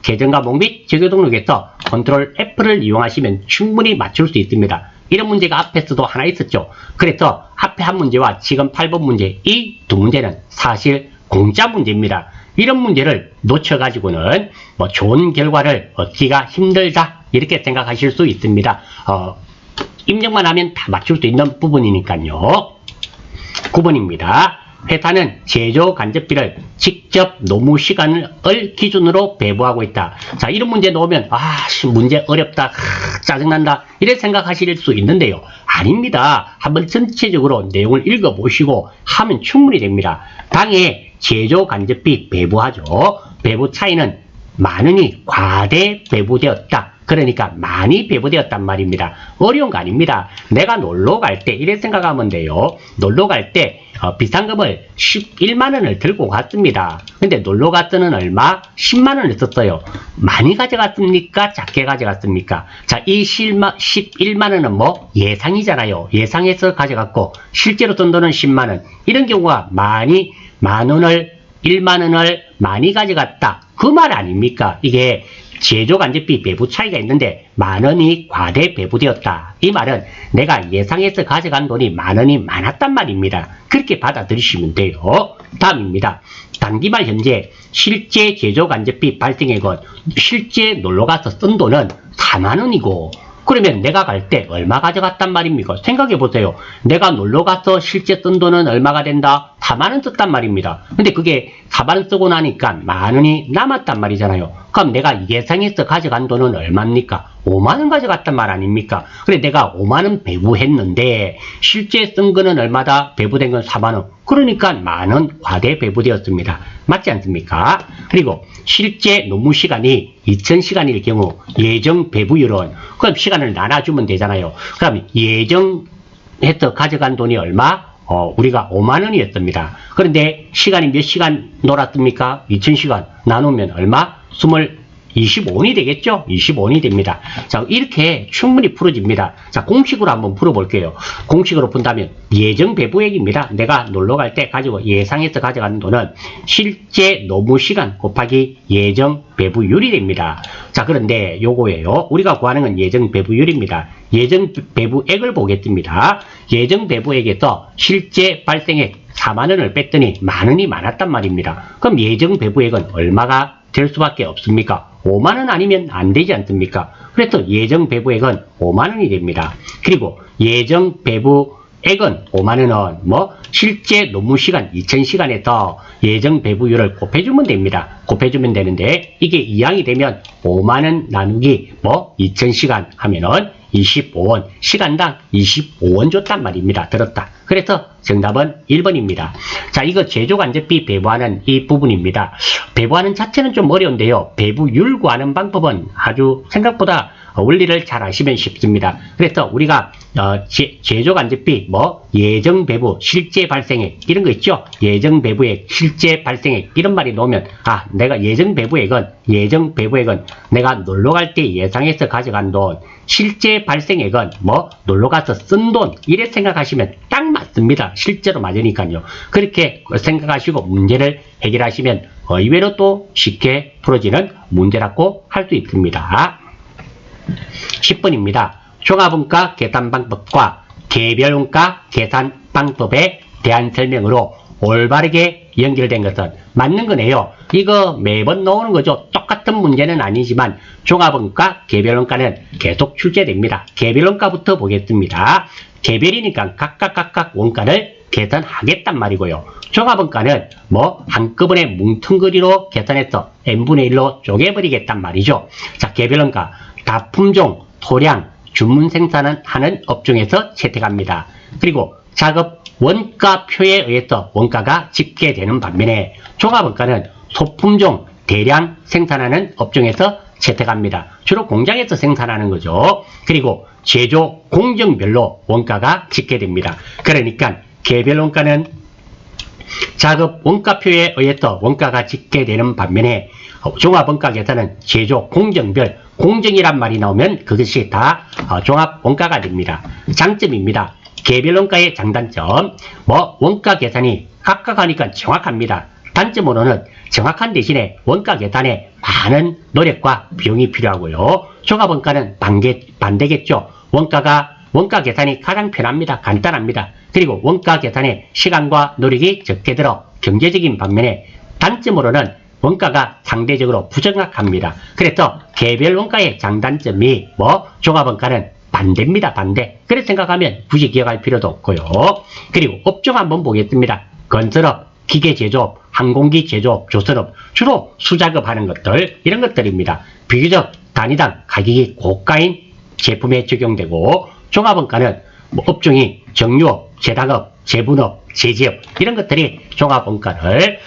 계정과목 및 재교등록에서 컨트롤 F를 이용하시면 충분히 맞출 수 있습니다. 이런 문제가 앞에서도 하나 있었죠. 그래서 앞에 한 문제와 지금 8번 문제, 이 두 문제는 사실 공짜 문제입니다. 이런 문제를 놓쳐가지고는 좋은 결과를 얻기가 힘들다 이렇게 생각하실 수 있습니다. 입력만 하면 다 맞출 수 있는 부분이니까요. 9번입니다. 회사는 제조 간접비를 직접 노무 시간을 기준으로 배부하고 있다. 자, 이런 문제 놓으면 문제 어렵다, 짜증난다 이래 생각하실 수 있는데요. 아닙니다. 한번 전체적으로 내용을 읽어보시고 하면 충분히 됩니다. 당해 제조 간접비 배부하죠. 배부 차이는 많으니 과대 배부되었다. 그러니까 많이 배부되었단 말입니다. 어려운 거 아닙니다. 내가 놀러 갈 때 이래 생각하면 돼요. 놀러 갈 때 비상금을 11만원을 들고 갔습니다. 근데 놀러 갔더는 얼마? 10만원을 썼어요. 많이 가져갔습니까? 작게 가져갔습니까? 자, 이 11만원은 예상이잖아요. 예상해서 가져갔고 실제로 돈 돈은 10만원. 이런 경우가 만원을 1만 원을 많이 가져갔다. 그 말 아닙니까? 이게 제조간접비 배부 차이가 있는데 만 원이 과대 배부되었다. 이 말은 내가 예상해서 가져간 돈이 만 원이 많았단 말입니다. 그렇게 받아들이시면 돼요. 다음입니다. 단기말 현재 실제 제조간접비 발생액은 실제 놀러가서 쓴 돈은 4만 원이고 그러면 내가 갈 때 얼마 가져갔단 말입니까? 생각해 보세요. 내가 놀러가서 실제 쓴 돈은 얼마가 된다? 4만 원 썼단 말입니다. 근데 그게 4만 원 쓰고 나니까 만 원이 남았단 말이잖아요. 그럼 내가 예상해서 가져간 돈은 얼마입니까? 5만 원 가져갔단 말 아닙니까? 그래 내가 5만 원 배부했는데 실제 쓴 거는 얼마다? 배부된 건 4만 원. 그러니까 만 원 과대 배부되었습니다. 맞지 않습니까? 그리고 실제 논문 시간이 2000시간일 경우 예정 배부율은 그럼 시간을 나눠주면 되잖아요. 그럼 예정해서 가져간 돈이 얼마? 우리가 5만 원이었습니다. 그런데 시간이 몇 시간 놀았습니까? 2000시간 나누면 얼마? 25원이 되겠죠? 25원이 됩니다. 자, 이렇게 충분히 풀어집니다. 자, 공식으로 한번 풀어볼게요. 공식으로 푼다면 예정 배부액입니다. 내가 놀러 갈 때 가지고 예상해서 가져가는 돈은 실제 노무 시간 곱하기 예정 배부율이 됩니다. 자, 그런데 요거예요. 우리가 구하는 건 예정 배부율입니다. 예정 배부액을 보겠습니다. 예정 배부액에서 실제 발생액 4만 원을 뺐더니 만 원이 많았단 말입니다. 그럼 예정 배부액은 얼마가 될 수밖에 없습니까? 5만 원 아니면 안 되지 않습니까? 그래서 예정 배부액은 5만 원이 됩니다. 그리고 예정 배부액은 5만 원은 실제 논문 시간 2000시간에서 예정 배부율을 곱해주면 됩니다. 곱해주면 되는데 이게 이항이 되면 5만 원 나누기 2000시간 하면은 25원, 시간당 25원 줬단 말입니다. 들었다. 그래서 정답은 1번입니다. 자, 이거 제조간접비 배부하는 이 부분입니다. 배부하는 자체는 좀 어려운데요. 배부율 구하는 방법은 아주 생각보다 원리를 잘 아시면 쉽습니다. 그래서 우리가 제조간접비 예정 배부, 실제 발생액 이런 거 있죠. 예정 배부액, 실제 발생액 이런 말이 나오면 내가 예정 배부액은 내가 놀러 갈 때 예상해서 가져간 돈, 실제 발생액은 놀러 가서 쓴 돈 이래 생각하시면 딱 맞습니다. 실제로 맞으니까요. 그렇게 생각하시고 문제를 해결하시면 의외로 또 쉽게 풀어지는 문제라고 할 수 있습니다. 10번입니다. 종합원가 계산 방법과 개별원가 계산 방법에 대한 설명으로 올바르게 연결된 것은 맞는 거네요. 이거 매번 나오는 거죠. 똑같은 문제는 아니지만 종합원가, 개별원가는 계속 출제됩니다. 개별원가부터 보겠습니다. 개별이니까 각각 원가를 계산하겠단 말이고요. 종합원가는 한꺼번에 뭉텅그리로 계산해서 n분의 1로 쪼개버리겠단 말이죠. 자, 개별원가, 다품종, 토량, 주문 생산하는 업종에서 채택합니다. 그리고 작업 원가표에 의해서 원가가 집계되는 반면에 종합원가는 소품종, 대량 생산하는 업종에서 채택합니다. 주로 공장에서 생산하는 거죠. 그리고 제조 공정별로 원가가 집계됩니다. 그러니까 개별원가는 작업 원가표에 의해서 원가가 집계되는 반면에 종합원가 계산은 제조 공정별, 공정이란 말이 나오면 그것이 다 종합원가가 됩니다. 장점입니다. 개별원가의 장단점, 원가 계산이 각각 하니까 정확합니다. 단점으로는 정확한 대신에 원가 계산에 많은 노력과 비용이 필요하고요. 종합원가는 반대겠죠. 원가 계산이 가장 편합니다. 간단합니다. 그리고 원가 계산에 시간과 노력이 적게 들어 경제적인 반면에 단점으로는 원가가 상대적으로 부정확합니다. 그래서 개별 원가의 장단점이 종합원가는 반대입니다. 반대. 그렇게 생각하면 굳이 기억할 필요도 없고요. 그리고 업종 한번 보겠습니다. 건설업, 기계제조업, 항공기 제조업, 조선업, 주로 수작업하는 것들, 이런 것들입니다. 비교적 단위당 가격이 고가인 제품에 적용되고 종합원가는 업종이 정유업, 제당업, 제분업, 제지업 이런 것들이 종합원가를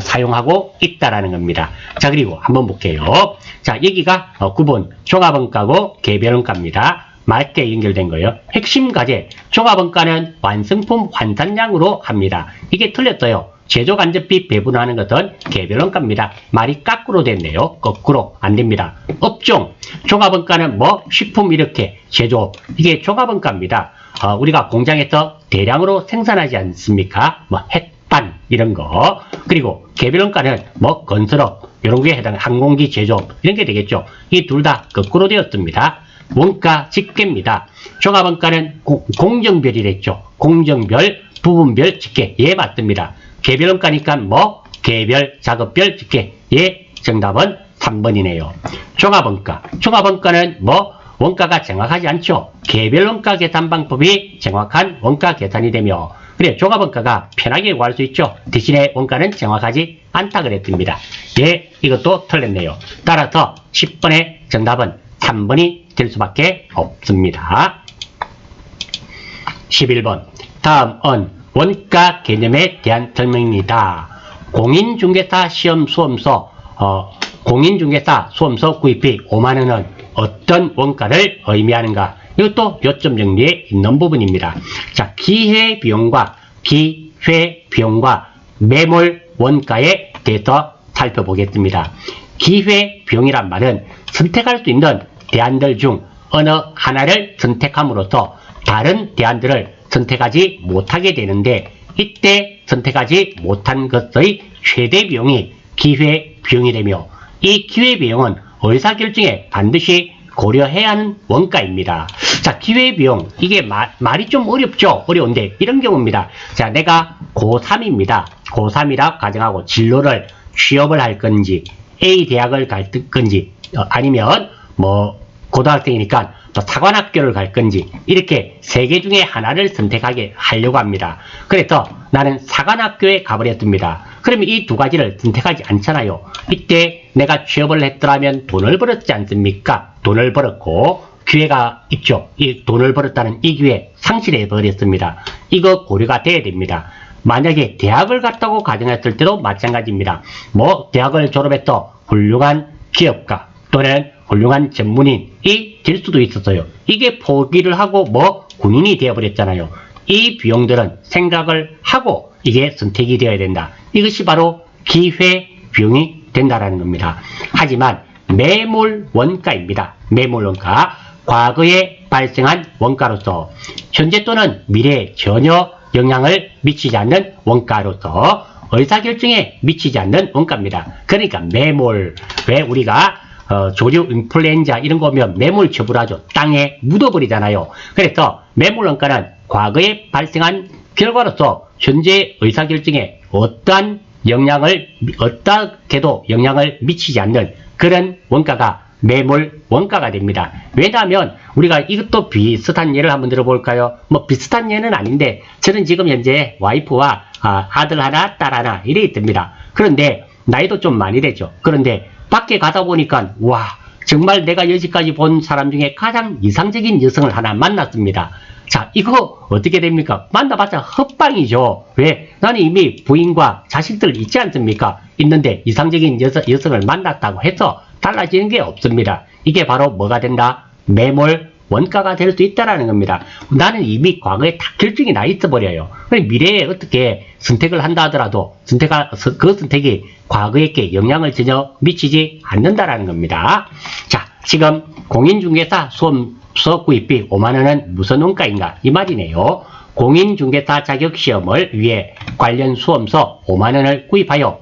사용하고 있다라는 겁니다. 자, 그리고 한번 볼게요. 자, 여기가 9번 종합원가고 개별원가입니다. 맞게 연결된 거예요. 핵심 과제, 종합원가는 완성품 환산량으로 합니다. 이게 틀렸어요. 제조간접비 배분하는 것은 개별원가입니다. 말이 거꾸로 됐네요. 거꾸로 안 됩니다. 업종, 종합원가는 식품 이렇게 제조업, 이게 종합원가입니다. 우리가 공장에서 대량으로 생산하지 않습니까? 햇반 이런 거. 그리고 개별 원가는 뭐 건설업, 이런 게 해당, 항공기 제조업, 이런 게 되겠죠. 이 둘 다 거꾸로 되었습니다. 원가 집계입니다. 종합원가는 공정별이랬죠. 공정별, 부분별 집계. 예, 맞습니다. 개별 원가니까 뭐, 개별, 작업별 집계. 예, 정답은 3번이네요. 종합원가. 종합원가는 뭐, 원가가 정확하지 않죠. 개별 원가 계산 방법이 정확한 원가 계산이 되며, 그래, 종합원가가 편하게 구할 수 있죠. 대신에 원가는 정확하지 않다 그랬습니다. 예, 이것도 틀렸네요. 따라서 10번의 정답은 3번이 될 수밖에 없습니다. 11번. 다음은 원가 개념에 대한 설명입니다. 공인중개사 시험 수험서, 공인중개사 수험서 구입비 5만원은 어떤 원가를 의미하는가? 이것도 요점 정리에 있는 부분입니다. 자, 기회비용과 기회비용과 매몰 원가에 대해서 살펴보겠습니다. 기회비용이란 말은 선택할 수 있는 대안들 중 어느 하나를 선택함으로써 다른 대안들을 선택하지 못하게 되는데, 이때 선택하지 못한 것의 최대 비용이 기회비용이 되며, 이 기회비용은 의사결정에 반드시 고려해야 하는 원가입니다. 자, 기회비용. 이게 말이 좀 어렵죠? 어려운데, 이런 경우입니다. 자, 내가 고3입니다. 고3이라 가정하고 진로를 취업을 할 건지, A 대학을 갈 건지, 아니면 뭐, 고등학생이니까 또 사관학교를 갈 건지, 이렇게 세 개 중에 하나를 선택하게 하려고 합니다. 그래서 나는 사관학교에 가버렸습니다. 그러면 이 두 가지를 선택하지 않잖아요. 이때 내가 취업을 했더라면 돈을 벌었지 않습니까? 돈을 벌었고 기회가 있죠. 이 돈을 벌었다는 이 기회 상실해 버렸습니다. 이거 고려가 돼야 됩니다. 만약에 대학을 갔다고 가정했을 때도 마찬가지입니다. 뭐 대학을 졸업해서 훌륭한 기업가 또는 훌륭한 전문인이 될 수도 있었어요. 이게 포기를 하고 뭐 군인이 되어버렸잖아요. 이 비용들은 생각을 하고 이게 선택이 되어야 된다. 이것이 바로 기회비용이 된다라는 겁니다. 하지만 매몰 원가입니다. 매몰 원가. 과거에 발생한 원가로서 현재 또는 미래에 전혀 영향을 미치지 않는 원가로서 의사결정에 미치지 않는 원가입니다. 그러니까 매몰. 왜 우리가 조류 인플루엔자 이런 거 오면 매몰 처분하죠. 땅에 묻어버리잖아요. 그래서 매몰 원가는 과거에 발생한 결과로서 현재 의사결정에 어떻게도 영향을 미치지 않는 그런 원가가 매몰 원가가 됩니다. 왜냐하면 우리가 이것도 비슷한 예를 한번 들어볼까요? 뭐 비슷한 예는 아닌데 저는 지금 현재 와이프와 아들 하나 딸 하나 이래 있습니다. 그런데 나이도 좀 많이 되죠. 그런데 밖에 가다 보니까 와 정말 내가 여지까지 본 사람 중에 가장 이상적인 여성을 하나 만났습니다. 자, 이거 어떻게 됩니까? 만나봤자 헛방이죠. 왜? 나는 이미 부인과 자식들 있지 않습니까? 있는데 이상적인 여성을 만났다고 해서 달라지는 게 없습니다. 이게 바로 뭐가 된다? 매몰 원가가 될 수 있다는 겁니다. 나는 이미 과거에 다 결정이 나 있어버려요. 미래에 어떻게 선택을 한다 하더라도 그 선택이 과거에 영향을 전혀 미치지 않는다는 겁니다. 자, 지금 공인중개사 수험서 구입비 5만원은 무슨 원가인가? 이 말이네요. 공인중개사 자격시험을 위해 관련 수험서 5만원을 구입하여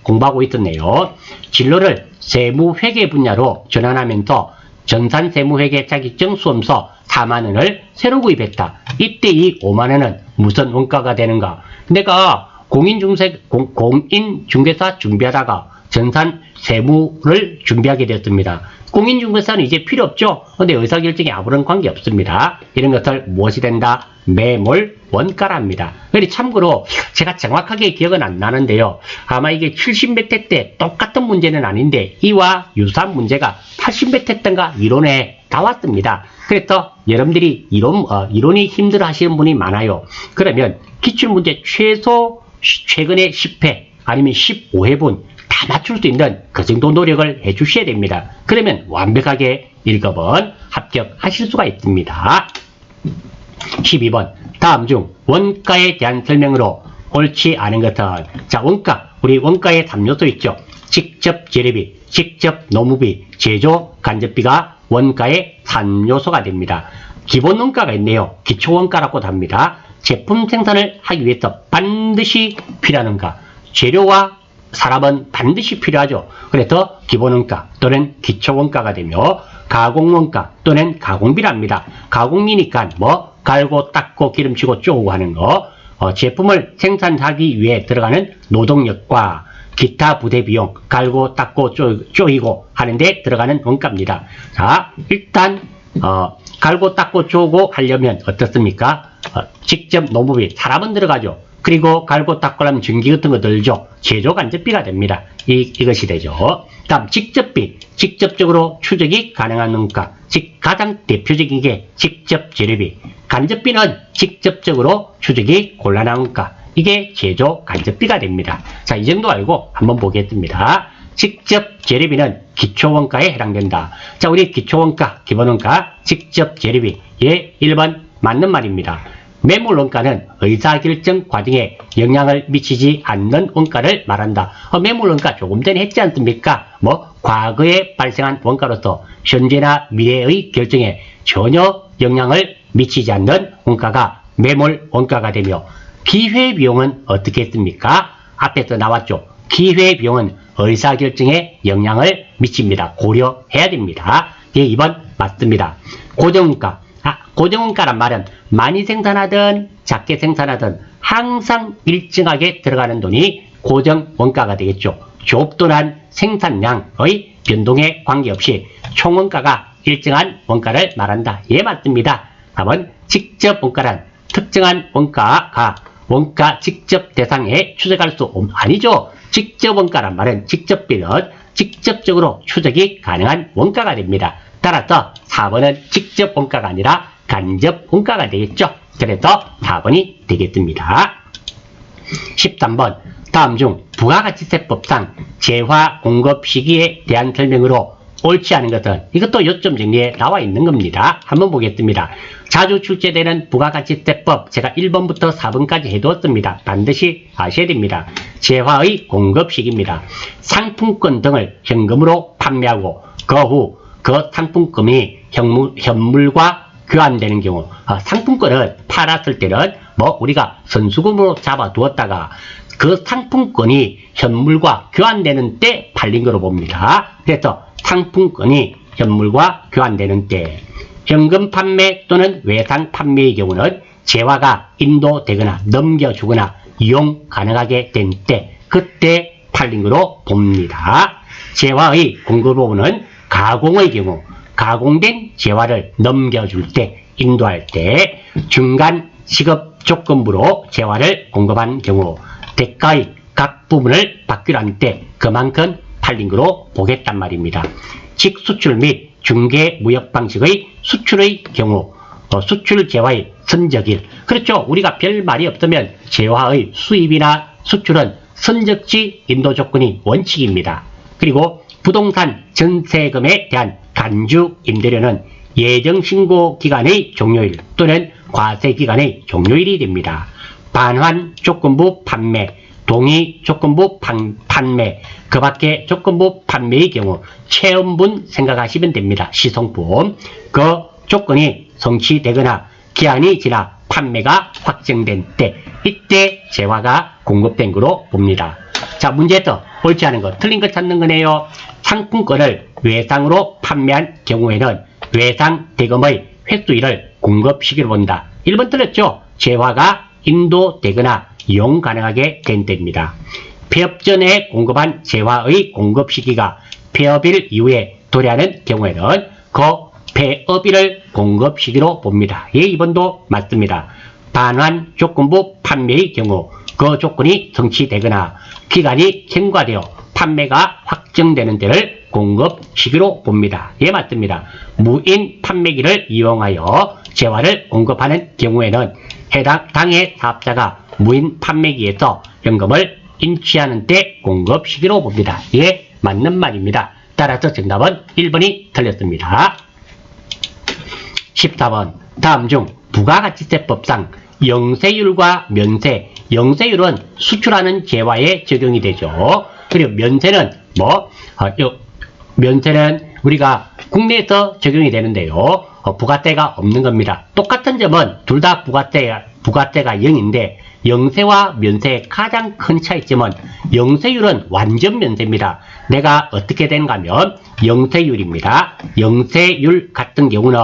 공부하고 있었네요. 진로를 세무회계 분야로 전환하면서 전산세무회계 자격증 수험서 4만원을 새로 구입했다. 이때 이 5만원은 무슨 원가가 되는가? 내가 공인중개사 준비하다가 전산세무를 준비하게 되었습니다. 공인중개사는 이제 필요 없죠? 근데 의사결정에 아무런 관계 없습니다. 이런 것을 무엇이 된다? 매몰 원가랍니다. 그리고 참고로 제가 정확하게 기억은 안 나는데요. 아마 이게 70몇 회 때 똑같은 문제는 아닌데 이와 유사한 문제가 80몇 회 때인가 이론에 나왔습니다. 그래서 여러분들이 이론이 힘들어 하시는 분이 많아요. 그러면 기출문제 최소 최근에 10회 아니면 15회분 다 맞출 수 있는 그 정도 노력을 해 주셔야 됩니다. 그러면 완벽하게 1급은 합격하실 수가 있습니다. 12번. 다음 중 원가에 대한 설명으로 옳지 않은 것은, 자, 우리 원가에 3요소 있죠. 직접 재료비, 직접 노무비, 제조 간접비가 원가의 3요소가 됩니다. 기본 원가가 있네요. 기초 원가라고도 합니다. 제품 생산을 하기 위해서 반드시 필요한 원가. 재료와 사람은 반드시 필요하죠. 그래서 기본원가 또는 기초원가가 되며 가공원가 또는 가공비랍니다. 가공비니까 뭐 갈고 닦고 기름치고 쪼고 하는 거, 제품을 생산하기 위해 들어가는 노동력과 기타 부대 비용, 갈고 닦고 쪼이고 하는데 들어가는 원가입니다. 자, 일단 갈고 닦고 쪼고 하려면 어떻습니까? 직접 노무비, 사람은 들어가죠. 그리고 갈고 닦고 하면 전기 같은 거 들죠. 제조 간접비가 됩니다. 이것이 되죠. 다음 직접비, 직접적으로 추적이 가능한 원가, 즉 가장 대표적인 게 직접 재료비. 간접비는 직접적으로 추적이 곤란한 원가, 이게 제조 간접비가 됩니다. 자, 이 정도 알고 한번 보겠습니다. 직접 재료비는 기초원가에 해당된다. 자, 우리 기초원가, 기본원가, 직접 재료비. 예, 1번 맞는 말입니다. 매물원가는 의사결정 과정에 영향을 미치지 않는 원가를 말한다. 매물원가 조금 전에 했지 않습니까? 뭐 과거에 발생한 원가로서 현재나 미래의 결정에 전혀 영향을 미치지 않는 원가가 매물원가가 되며, 기회비용은 어떻게 했습니까? 앞에서 나왔죠. 기회비용은 의사결정에 영향을 미칩니다. 고려해야 됩니다. 예, 2번 맞습니다. 고정원가. 고정원가란 말은 많이 생산하든 작게 생산하든 항상 일정하게 들어가는 돈이 고정원가가 되겠죠. 조업도난 생산량의 변동에 관계없이 총원가가 일정한 원가를 말한다. 예, 맞습니다. 다음은 직접원가란 특정한 원가가 원가 직접 대상에 추적할 수 아니죠. 직접원가란 말은 직접비는 직접적으로 추적이 가능한 원가가 됩니다. 따라서 4번은 직접원가가 아니라 간접원가가 되겠죠. 그래서 4번이 되겠습니다. 13번, 다음 중 부가가치세법상 재화 공급 시기에 대한 설명으로 옳지 않은 것은, 이것도 요점 정리에 나와 있는 겁니다. 한번 보겠습니다. 자주 출제되는 부가가치세법, 제가 1번부터 4번까지 해두었습니다. 반드시 아셔야 됩니다. 재화의 공급 시기입니다. 상품권 등을 현금으로 판매하고 그 후 그 상품권이 현물과 교환되는 경우, 상품권을 팔았을 때는 뭐 우리가 선수금으로 잡아두었다가 그 상품권이 현물과 교환되는 때 팔린 거로 봅니다. 그래서 상품권이 현물과 교환되는 때, 현금 판매 또는 외상 판매의 경우는 재화가 인도되거나 넘겨주거나 이용 가능하게 된 때, 그때 팔린 거로 봅니다. 재화의 공급 부분은 가공의 경우, 가공된 재화를 넘겨줄 때, 인도할 때, 중간 시급 조건부로 재화를 공급한 경우, 대가의 각 부분을 받기로 한 때 그만큼 팔린 거로 보겠단 말입니다. 직수출 및 중개 무역 방식의 수출의 경우, 수출 재화의 선적일. 그렇죠. 우리가 별 말이 없으면 재화의 수입이나 수출은 선적지 인도 조건이 원칙입니다. 그리고 부동산 전세금에 대한 간주 임대료는 예정신고 기간의 종료일 또는 과세 기간의 종료일이 됩니다. 반환 조건부 판매, 동의 조건부 판매, 그 밖에 조건부 판매의 경우 체험분 생각하시면 됩니다. 시성품. 그 조건이 성취되거나 기한이 지나 판매가 확정된 때, 이때 재화가 공급된 거로 봅니다. 자, 문제에서 옳지 않은 거, 틀린 거 찾는 거네요. 상품권을 외상으로 판매한 경우에는 외상 대금의 횟수일을 공급 시기로 본다. 1번 틀렸죠? 재화가 인도되거나 이용 가능하게 된 때입니다. 폐업 전에 공급한 재화의 공급 시기가 폐업일 이후에 도래하는 경우에는 그 폐업일을 공급 시기로 봅니다. 예, 2번도 맞습니다. 반환 조건부 판매의 경우 그 조건이 성취되거나 기간이 경과되어 판매가 확정되는 때를 공급 시기로 봅니다. 예, 맞습니다. 무인 판매기를 이용하여 재화를 공급하는 경우에는 해당 당해 사업자가 무인 판매기에서 현금을 인출하는 때 공급 시기로 봅니다. 예, 맞는 말입니다. 따라서 정답은 1번이 틀렸습니다. 14번, 다음 중 부가가치세법상 영세율과 면세, 영세율은 수출하는 재화에 적용이 되죠. 그리고 면세는 면세는 우리가 국내에서 적용이 되는데요. 부가세가 없는 겁니다. 똑같은 점은 둘 다 부가세가 0인데 영세와 면세의 가장 큰 차이점은 영세율은 완전 면세입니다. 내가 어떻게 되는가 하면 영세율입니다. 영세율 같은 경우는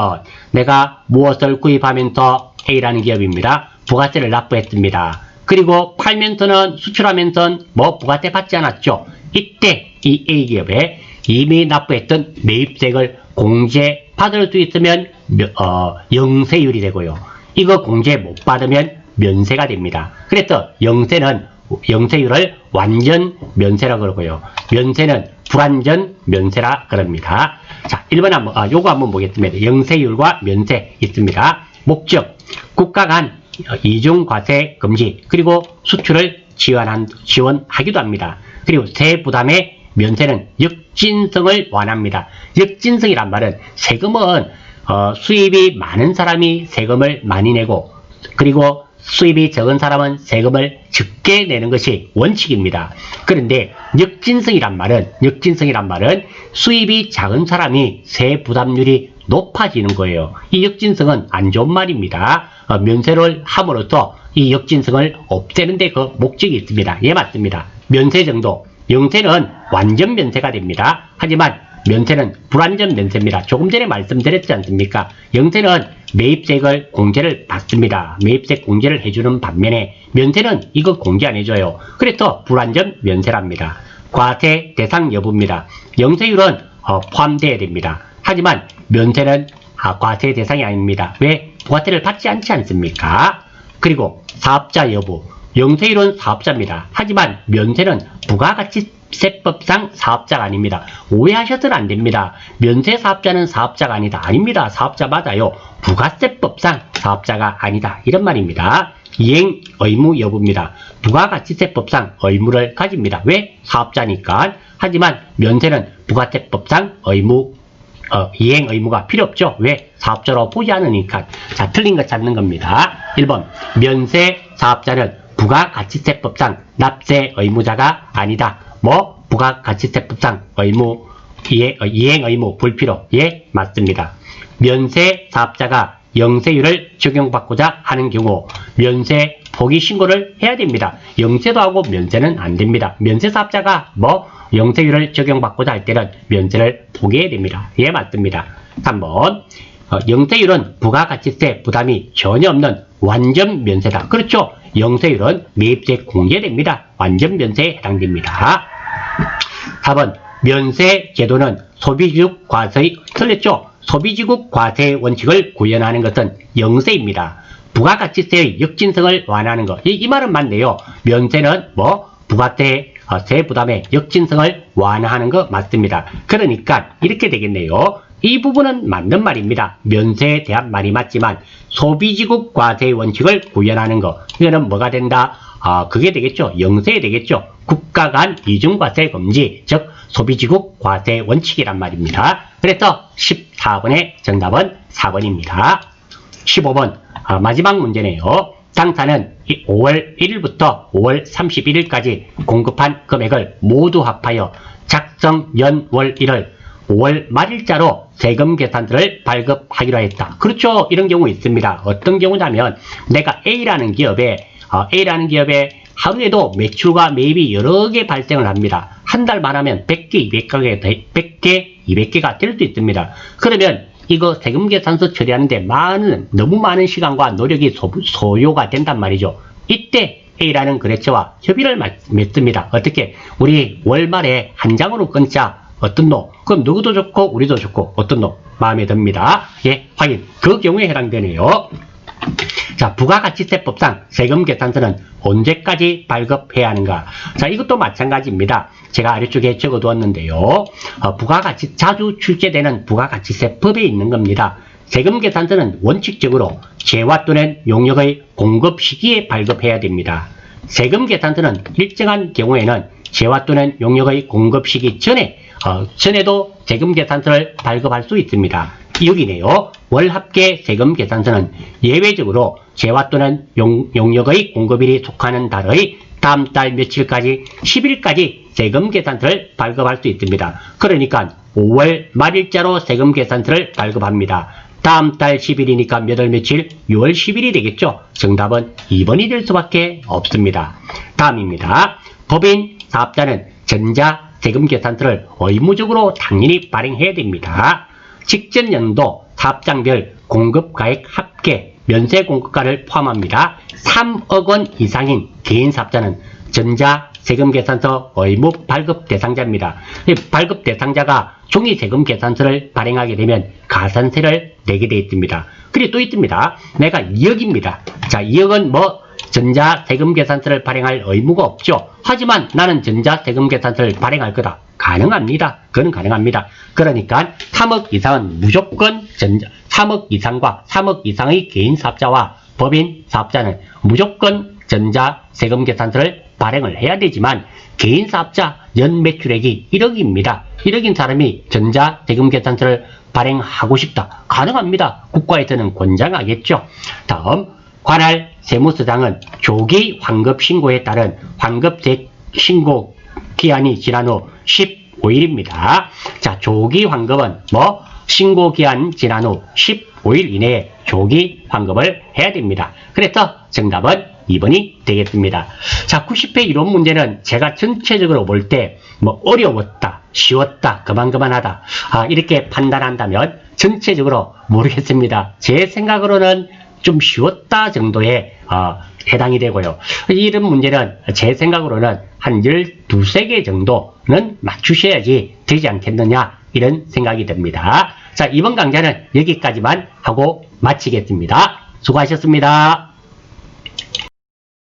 내가 무엇을 구입하면서 A라는 기업입니다. 부가세를 납부했습니다. 그리고 팔면서는 수출하면서는 부가세 받지 않았죠. 이때 이 A기업에 이미 납부했던 매입세액을 공제받을 수 있으면 영세율이 되고요. 이거 공제 못 받으면 면세가 됩니다. 그래서 영세율을 완전 면세라 그러고요. 면세는 불완전 면세라 그럽니다. 자, 1번 요거 한번 보겠습니다. 영세율과 면세 있습니다. 목적, 국가 간 이중과세 금지, 그리고 수출을 지원하기도 합니다. 그리고 세부담의 면세는 역진성을 완화합니다. 역진성이란 말은 세금은 수입이 많은 사람이 세금을 많이 내고, 그리고 수입이 적은 사람은 세금을 적게 내는 것이 원칙입니다. 그런데 역진성이란 말은 수입이 작은 사람이 세 부담률이 높아지는 거예요. 이 역진성은 안 좋은 말입니다. 면세를 함으로써 이 역진성을 없애는 데 그 목적이 있습니다. 예, 맞습니다. 면세 정도. 영세는 완전 면세가 됩니다. 하지만 면세는 불완전 면세입니다. 조금 전에 말씀드렸지 않습니까? 영세는 매입세액을 공제를 받습니다. 매입세액 공제를 해주는 반면에 면세는 이거 공제 안 해줘요. 그래서 불완전 면세랍니다. 과세 대상 여부입니다. 영세율은 포함되어야 됩니다. 하지만 면세는 과세 대상이 아닙니다. 왜? 부가세를 받지 않지 않습니까? 그리고 사업자 여부. 영세율은 사업자입니다. 하지만 면세는 부가가치세법상 사업자가 아닙니다. 오해하셔서는 안 됩니다. 면세 사업자는 사업자가 아니다. 아닙니다. 사업자 맞아요. 부가세법상 사업자가 아니다. 이런 말입니다. 이행 의무 여부입니다. 부가가치세법상 의무를 가집니다. 왜? 사업자니까. 하지만 면세는 부가세법상 이행 의무가 필요 없죠. 왜? 사업자로 보지 않으니까. 자, 틀린 거 찾는 겁니다. 1번, 면세 사업자는 부가가치세법상 납세 의무자가 아니다. 부가가치세법상 이행 의무 불필요. 예, 맞습니다. 면세 사업자가 영세율을 적용받고자 하는 경우 면세 포기 신고를 해야 됩니다. 영세도 하고 면세는 안 됩니다. 면세 사업자가 영세율을 적용받고자 할 때는 면세를 포기해야 됩니다. 예, 맞습니다. 3번, 영세율은 부가가치세 부담이 전혀 없는 완전 면세다. 그렇죠? 영세율은 매입세 공제됩니다. 완전 면세에 해당됩니다. 4번, 면세 제도는 소비지국 과세의, 틀렸죠? 소비지국 과세의 원칙을 구현하는 것은 영세입니다. 부가가치세의 역진성을 완화하는 것. 이 말은 맞네요. 면세는 부가세 세 부담의 역진성을 완화하는 거 맞습니다. 그러니까 이렇게 되겠네요. 이 부분은 맞는 말입니다. 면세에 대한 말이 맞지만 소비지국 과세의 원칙을 구현하는 거, 이거는 뭐가 된다? 그게 되겠죠. 영세에 되겠죠. 국가 간 이중과세 금지, 즉 소비지국 과세 원칙이란 말입니다. 그래서 14번의 정답은 4번입니다. 15번 마지막 문제네요. 당사는 5월 1일부터 5월 31일까지 공급한 금액을 모두 합하여 작성 연월 1월 5월 말일자로 세금 계산서를 발급하기로 했다. 그렇죠. 이런 경우 있습니다. 어떤 경우냐면 내가 A라는 기업에 하루에도 매출과 매입이 여러 개 발생을 합니다. 한 달만 하면 100개, 200개가 될 수 있습니다. 그러면 이거 세금 계산서 처리하는데 너무 많은 시간과 노력이 소요가 된단 말이죠. 이때 A라는 거래처와 협의를 맺습니다. 어떻게? 우리 월말에 한 장으로 끊자. 어떤 놈? 그럼 누구도 좋고 우리도 좋고 어떤 놈? 마음에 듭니다. 예, 확인. 그 경우에 해당되네요. 자, 부가가치세법상 세금 계산서는 언제까지 발급해야 하는가? 자, 이것도 마찬가지입니다. 제가 아래쪽에 적어두었는데요. 자주 출제되는 부가가치세법에 있는 겁니다. 세금 계산서는 원칙적으로 재화 또는 용역의 공급 시기에 발급해야 됩니다. 세금 계산서는 일정한 경우에는 재화 또는 용역의 공급 시기 전에도 세금 계산서를 발급할 수 있습니다. 여기네요. 월합계 세금 계산서는 예외적으로 재화 또는 용역의 공급일이 속하는 달의 다음 달 며칠까지 10일까지 세금 계산서를 발급할 수 있습니다. 그러니까 5월 말일자로 세금 계산서를 발급합니다. 다음 달 10일이니까 몇 월 며칠? 6월 10일이 되겠죠. 정답은 2번이 될 수밖에 없습니다. 다음입니다. 법인 사업자는 전자세금계산서를 의무적으로 당연히 발행해야 됩니다. 직전 연도 사업장별 공급가액 합계 면세공급가를 포함합니다. 3억 원 이상인 개인 사업자는 전자세금계산서 의무 발급 대상자입니다. 발급 대상자가 종이세금계산서를 발행하게 되면 가산세를 내게 되어 있습니다. 그리고 또 있습니다. 내가 2억입니다. 자, 2억은 뭐 전자세금계산서를 발행할 의무가 없죠. 하지만 나는 전자세금계산서를 발행할 거다. 가능합니다. 그건 가능합니다. 그러니까 3억 이상은 무조건 3억 이상과 3억 이상의 개인 사업자와 법인 사업자는 무조건 전자세금계산서를 발행을 해야 되지만 개인 사업자 연 매출액이 1억입니다. 1억인 사람이 전자세금계산서를 발행하고 싶다. 가능합니다. 국가에서는 권장하겠죠. 다음, 관할 세무서장은 조기 환급 신고에 따른 환급 신고 기한이 지난 후 15일입니다. 자, 조기 환급은 뭐 신고 기한 지난 후 15일 이내에 조기 환급을 해야 됩니다. 그래서 정답은 2번이 되겠습니다. 자, 90회 이론 문제는 제가 전체적으로 볼 때 뭐 어려웠다, 쉬웠다, 그만하다 이렇게 판단한다면 전체적으로 모르겠습니다. 제 생각으로는 좀 쉬웠다 정도에 해당이 되고요. 이런 문제는 제 생각으로는 한 12개 정도는 맞추셔야지 되지 않겠느냐 이런 생각이 듭니다. 자, 이번 강좌는 여기까지만 하고 마치겠습니다. 수고하셨습니다.